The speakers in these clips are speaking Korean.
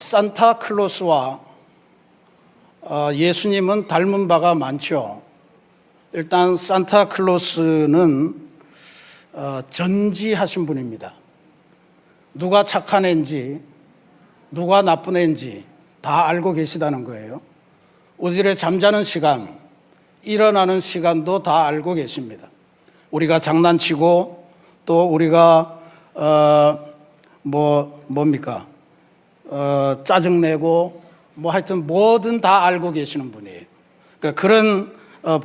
산타클로스와 예수님은 닮은 바가 많죠. 일단 산타클로스는 전지하신 분입니다. 누가 착한 애인지 누가 나쁜 애인지 다 알고 계시다는 거예요. 우리들의 잠자는 시간, 일어나는 시간도 다 알고 계십니다. 우리가 장난치고 또 우리가 짜증내고 하여튼 뭐든 다 알고 계시는 분이에요. 그러니까 그런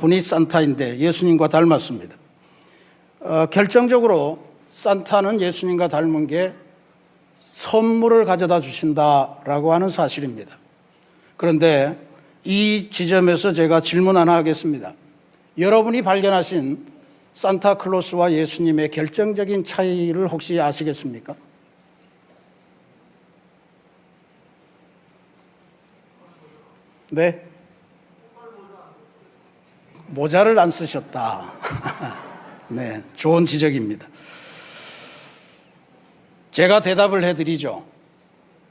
분이 산타인데 예수님과 닮았습니다. 결정적으로 산타는 예수님과 닮은 게 선물을 가져다 주신다라고 하는 사실입니다. 그런데 이 지점에서 제가 질문 하나 하겠습니다. 여러분이 발견하신 산타클로스와 예수님의 결정적인 차이를 혹시 아시겠습니까? 네? 모자를 안 쓰셨다. 네, 좋은 지적입니다. 제가 대답을 해드리죠.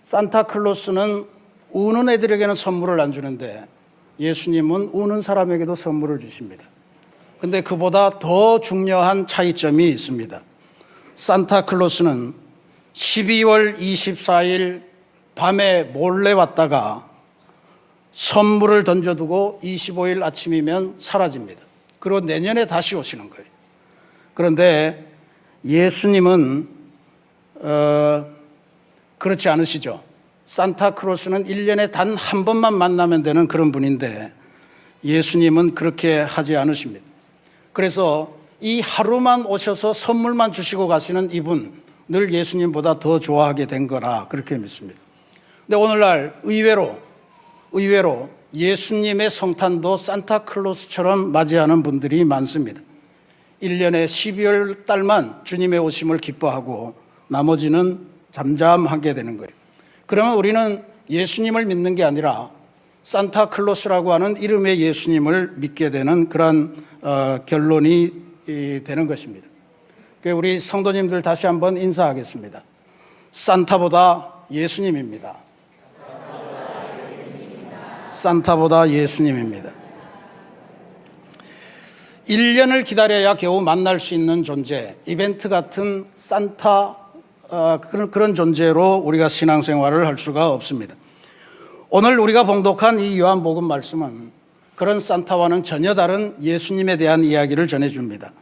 산타클로스는 우는 애들에게는 선물을 안 주는데 예수님은 우는 사람에게도 선물을 주십니다. 근데 그보다 더 중요한 차이점이 있습니다. 산타클로스는 12월 24일 밤에 몰래 왔다가 선물을 던져두고 25일 아침이면 사라집니다. 그리고 내년에 다시 오시는 거예요. 그런데 예수님은 그렇지 않으시죠. 산타클로스는 1년에 단 한 번만 만나면 되는 그런 분인데 예수님은 그렇게 하지 않으십니다. 그래서 이 하루만 오셔서 선물만 주시고 가시는 이분, 늘 예수님보다 더 좋아하게 된 거라 그렇게 믿습니다. 근데 오늘날 의외로 예수님의 성탄도 산타클로스처럼 맞이하는 분들이 많습니다. 1년에 12월 달만 주님의 오심을 기뻐하고 나머지는 잠잠하게 되는 거예요. 그러면 우리는 예수님을 믿는 게 아니라 산타클로스라고 하는 이름의 예수님을 믿게 되는 그런 결론이 되는 것입니다. 우리 성도님들 다시 한번 인사하겠습니다. 산타보다 예수님입니다. 산타보다 예수님입니다. 1년을 기다려야 겨우 만날 수 있는 존재, 이벤트 같은 산타 그런 존재로 우리가 신앙생활을 할 수가 없습니다. 오늘 우리가 봉독한 이 요한복음 말씀은 그런 산타와는 전혀 다른 예수님에 대한 이야기를 전해줍니다.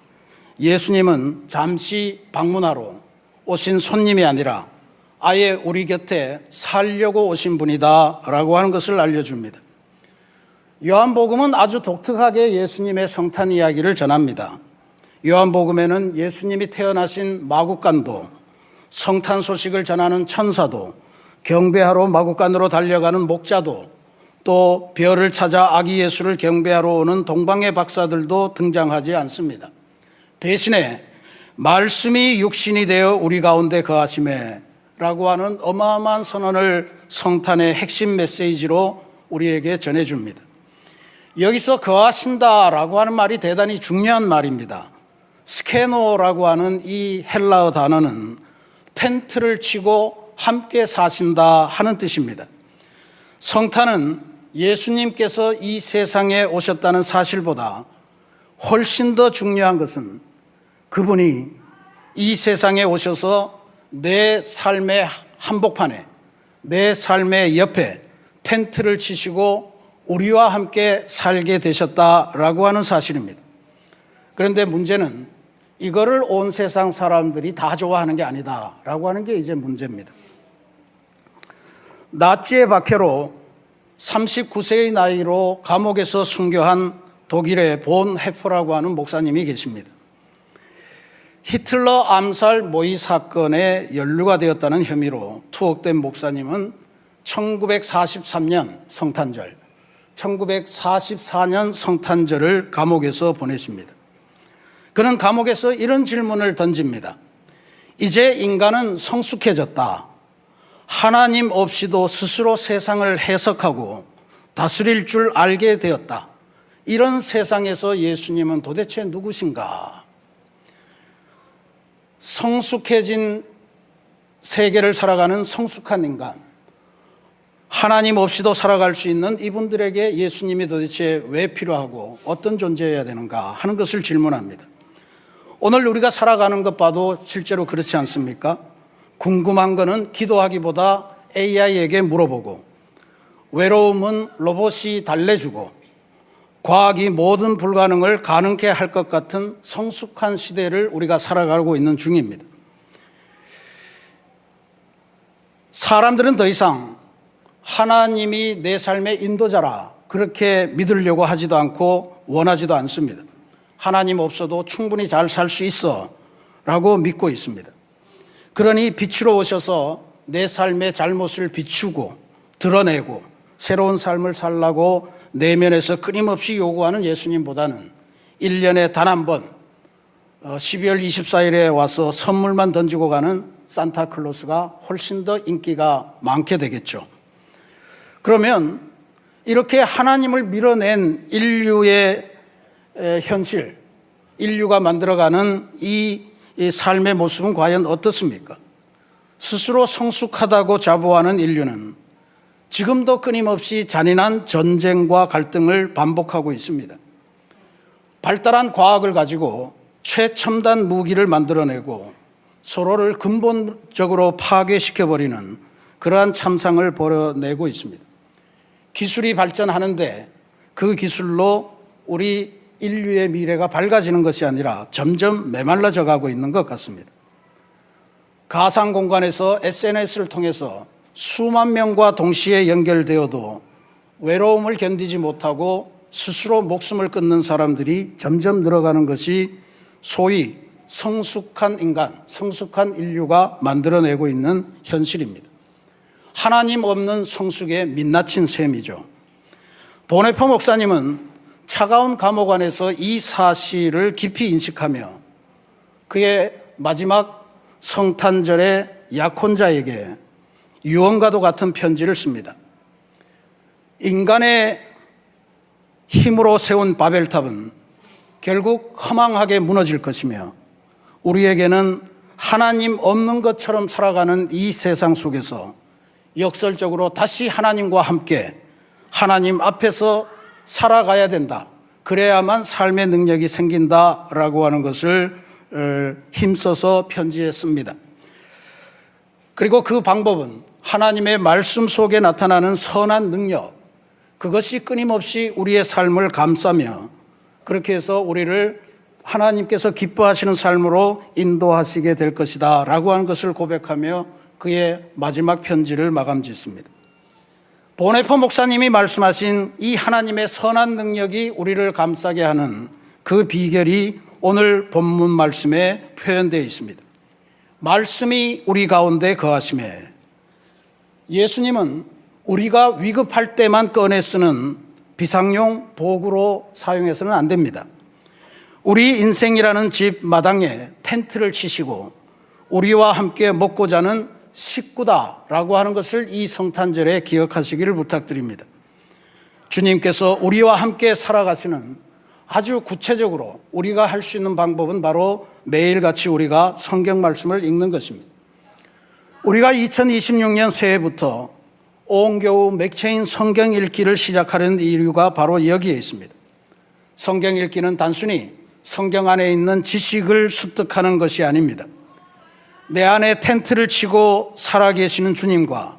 예수님은 잠시 방문하러 오신 손님이 아니라 아예 우리 곁에 살려고 오신 분이다 라고 하는 것을 알려줍니다. 요한복음은 아주 독특하게 예수님의 성탄 이야기를 전합니다. 요한복음에는 예수님이 태어나신 마국간도, 성탄 소식을 전하는 천사도, 경배하러 마국간으로 달려가는 목자도, 또 별을 찾아 아기 예수를 경배하러 오는 동방의 박사들도 등장하지 않습니다. 대신에 말씀이 육신이 되어 우리 가운데 거하심에 라고 하는 어마어마한 선언을 성탄의 핵심 메시지로 우리에게 전해줍니다. 여기서 거하신다라고 하는 말이 대단히 중요한 말입니다. 스케노라고 하는 이 헬라어 단어는 텐트를 치고 함께 사신다 하는 뜻입니다. 성탄은 예수님께서 이 세상에 오셨다는 사실보다 훨씬 더 중요한 것은 그분이 이 세상에 오셔서 내 삶의 한복판에, 내 삶의 옆에 텐트를 치시고 우리와 함께 살게 되셨다라고 하는 사실입니다. 그런데 문제는 이거를 온 세상 사람들이 다 좋아하는 게 아니다라고 하는 게 이제 문제입니다. 나치의 박해로 39세의 나이로 감옥에서 순교한 독일의 본 헤퍼라고 하는 목사님이 계십니다. 히틀러 암살 모의 사건에 연루가 되었다는 혐의로 투옥된 목사님은 1943년 성탄절, 1944년 성탄절을 감옥에서 보내십니다. 그는 감옥에서 이런 질문을 던집니다. 이제 인간은 성숙해졌다. 하나님 없이도 스스로 세상을 해석하고 다스릴 줄 알게 되었다. 이런 세상에서 예수님은 도대체 누구신가? 성숙해진 세계를 살아가는 성숙한 인간, 하나님 없이도 살아갈 수 있는 이분들에게 예수님이 도대체 왜 필요하고 어떤 존재여야 되는가 하는 것을 질문합니다. 오늘 우리가 살아가는 것 봐도 실제로 그렇지 않습니까? 궁금한 거는 기도하기보다 AI에게 물어보고, 외로움은 로봇이 달래주고, 과학이 모든 불가능을 가능케 할 것 같은 성숙한 시대를 우리가 살아가고 있는 중입니다. 사람들은 더 이상 하나님이 내 삶의 인도자라 그렇게 믿으려고 하지도 않고 원하지도 않습니다. 하나님 없어도 충분히 잘 살 수 있어 라고 믿고 있습니다. 그러니 빛으로 오셔서 내 삶의 잘못을 비추고 드러내고 새로운 삶을 살라고 내면에서 끊임없이 요구하는 예수님보다는 1년에 단 한 번 12월 24일에 와서 선물만 던지고 가는 산타클로스가 훨씬 더 인기가 많게 되겠죠. 그러면 이렇게 하나님을 밀어낸 인류의 현실, 인류가 만들어가는 이 삶의 모습은 과연 어떻습니까? 스스로 성숙하다고 자부하는 인류는 지금도 끊임없이 잔인한 전쟁과 갈등을 반복하고 있습니다. 발달한 과학을 가지고 최첨단 무기를 만들어내고 서로를 근본적으로 파괴시켜버리는 그러한 참상을 벌여내고 있습니다. 기술이 발전하는데 그 기술로 우리 인류의 미래가 밝아지는 것이 아니라 점점 메말라져 가고 있는 것 같습니다. 가상 공간에서 SNS를 통해서 수만 명과 동시에 연결되어도 외로움을 견디지 못하고 스스로 목숨을 끊는 사람들이 점점 늘어가는 것이 소위 성숙한 인간, 성숙한 인류가 만들어내고 있는 현실입니다. 하나님 없는 성숙의 민낯인 셈이죠. 보네포 목사님은 차가운 감옥 안에서 이 사실을 깊이 인식하며 그의 마지막 성탄절의 약혼자에게 유언과도 같은 편지를 씁니다. 인간의 힘으로 세운 바벨탑은 결국 허망하게 무너질 것이며 우리에게는 하나님 없는 것처럼 살아가는 이 세상 속에서 역설적으로 다시 하나님과 함께 하나님 앞에서 살아가야 된다. 그래야만 삶의 능력이 생긴다라고 하는 것을 힘써서 편지에 씁니다. 그리고 그 방법은 하나님의 말씀 속에 나타나는 선한 능력, 그것이 끊임없이 우리의 삶을 감싸며 그렇게 해서 우리를 하나님께서 기뻐하시는 삶으로 인도하시게 될 것이다 라고 하는 것을 고백하며 그의 마지막 편지를 마감 짓습니다. 보네포 목사님이 말씀하신 이 하나님의 선한 능력이 우리를 감싸게 하는 그 비결이 오늘 본문 말씀에 표현되어 있습니다. 말씀이 우리 가운데 거하심에, 예수님은 우리가 위급할 때만 꺼내 쓰는 비상용 도구로 사용해서는 안 됩니다. 우리 인생이라는 집 마당에 텐트를 치시고 우리와 함께 먹고 자는 식구다라고 하는 것을 이 성탄절에 기억하시기를 부탁드립니다. 주님께서 우리와 함께 살아가시는 아주 구체적으로 우리가 할 수 있는 방법은 바로 매일같이 우리가 성경 말씀을 읽는 것입니다. 우리가 2026년 새해부터 옹겨우 맥체인 성경 읽기를 시작하는 이유가 바로 여기에 있습니다. 성경 읽기는 단순히 성경 안에 있는 지식을 습득하는 것이 아닙니다. 내 안에 텐트를 치고 살아계시는 주님과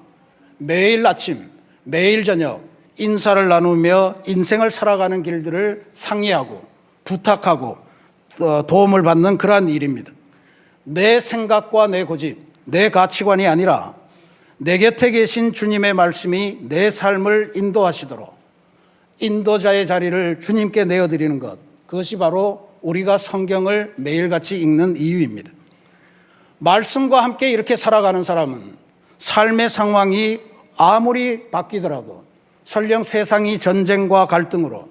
매일 아침, 매일 저녁 인사를 나누며 인생을 살아가는 길들을 상의하고 부탁하고 도움을 받는 그러한 일입니다. 내 생각과 내 고집, 내 가치관이 아니라 내 곁에 계신 주님의 말씀이 내 삶을 인도하시도록 인도자의 자리를 주님께 내어드리는 것, 그것이 바로 우리가 성경을 매일같이 읽는 이유입니다. 말씀과 함께 이렇게 살아가는 사람은 삶의 상황이 아무리 바뀌더라도 설령 세상이 전쟁과 갈등으로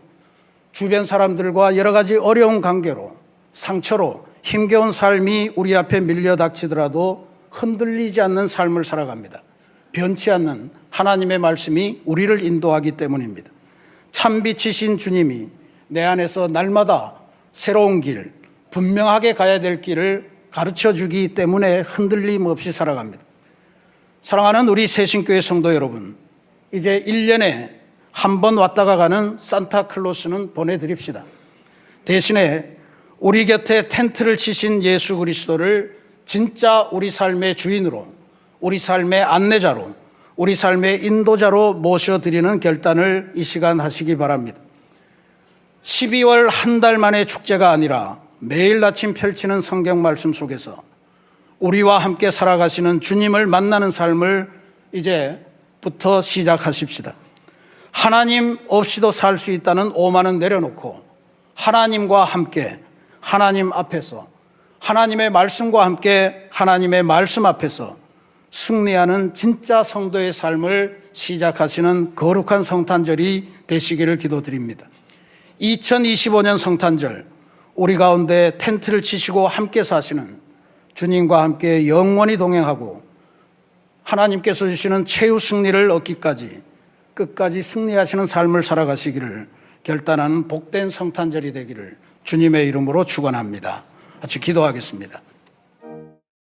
주변 사람들과 여러 가지 어려운 관계로 상처로 힘겨운 삶이 우리 앞에 밀려 닥치더라도 흔들리지 않는 삶을 살아갑니다. 변치 않는 하나님의 말씀이 우리를 인도하기 때문입니다. 참빛이신 주님이 내 안에서 날마다 새로운 길, 분명하게 가야 될 길을 가르쳐 주기 때문에 흔들림 없이 살아갑니다. 사랑하는 우리 새신교회 성도 여러분, 이제 1년에 한 번 왔다가 가는 산타클로스는 보내드립시다. 대신에 우리 곁에 텐트를 치신 예수 그리스도를 진짜 우리 삶의 주인으로, 우리 삶의 안내자로, 우리 삶의 인도자로 모셔드리는 결단을 이 시간 하시기 바랍니다. 12월 한 달 만의 축제가 아니라 매일 아침 펼치는 성경 말씀 속에서 우리와 함께 살아가시는 주님을 만나는 삶을 이제부터 시작하십시다. 하나님 없이도 살 수 있다는 오만은 내려놓고 하나님과 함께, 하나님 앞에서, 하나님의 말씀과 함께 하나님의 말씀 앞에서 승리하는 진짜 성도의 삶을 시작하시는 거룩한 성탄절이 되시기를 기도드립니다. 2025년 성탄절, 우리 가운데 텐트를 치시고 함께 사시는 주님과 함께 영원히 동행하고 하나님께서 주시는 최후 승리를 얻기까지 끝까지 승리하시는 삶을 살아가시기를 결단하는 복된 성탄절이 되기를 주님의 이름으로 축원합니다. 같이 기도하겠습니다.